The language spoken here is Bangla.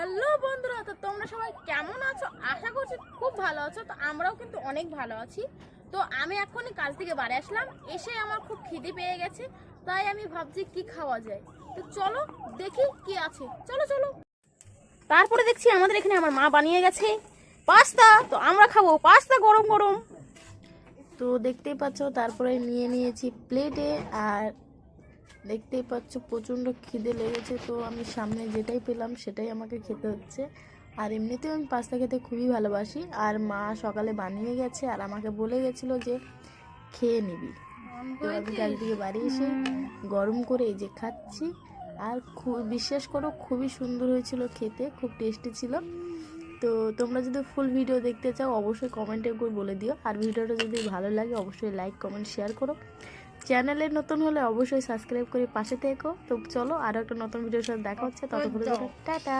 হ্যালো বন্ধুরা, তো তোমরা সবাই কেমন আছো? আশা করছি খুব ভালো আছো। তো আমরাও কিন্তু অনেক ভালো আছি। তো আমি এখনই কাজ থেকে বাড়ি আসলাম, এসে আমার খুব খিদে পেয়ে গেছে। তাই আমি ভাবছি কি খাওয়া যায়। তো চলো দেখি কি আছে। চলো চলো। তারপরে দেখছি আমাদের এখানে আমার মা বানিয়ে গেছে পাস্তা। তো আমরা খাবো পাস্তা গরম গরম। তো দেখতেই পাচ্ছ, তারপরে নিয়ে নিয়েছি প্লেটে। আর দেখতেই পাচ্ছ প্রচণ্ড খিদে লেগেছে, তো আমি সামনে যেটাই পেলাম সেটাই আমাকে খেতে হচ্ছে। আর এমনিতেও আমি পাস্তা খেতে খুবই ভালোবাসি। আর মা সকালে বানিয়ে গেছে আর আমাকে বলে গেছিলো যে খেয়ে নিবি। তো আমি কাল থেকে বাড়ি এসে গরম করে এই যে খাচ্ছি। আর বিশ্বাস করো খুবই সুন্দর হয়েছিল খেতে, খুব টেস্টি ছিল। তো তোমরা যদি ফুল ভিডিও দেখতে চাও অবশ্যই কমেন্টে করে বলে দিও। আর ভিডিওটা যদি ভালো লাগে অবশ্যই লাইক কমেন্ট শেয়ার করো। চ্যানেলে নতুন হলে অবশ্যই সাবস্ক্রাইব করে পাশে থেকো। তো চলো আরও একটা নতুন ভিডিওর সাথে দেখা হচ্ছে, ততক্ষণ টাটা।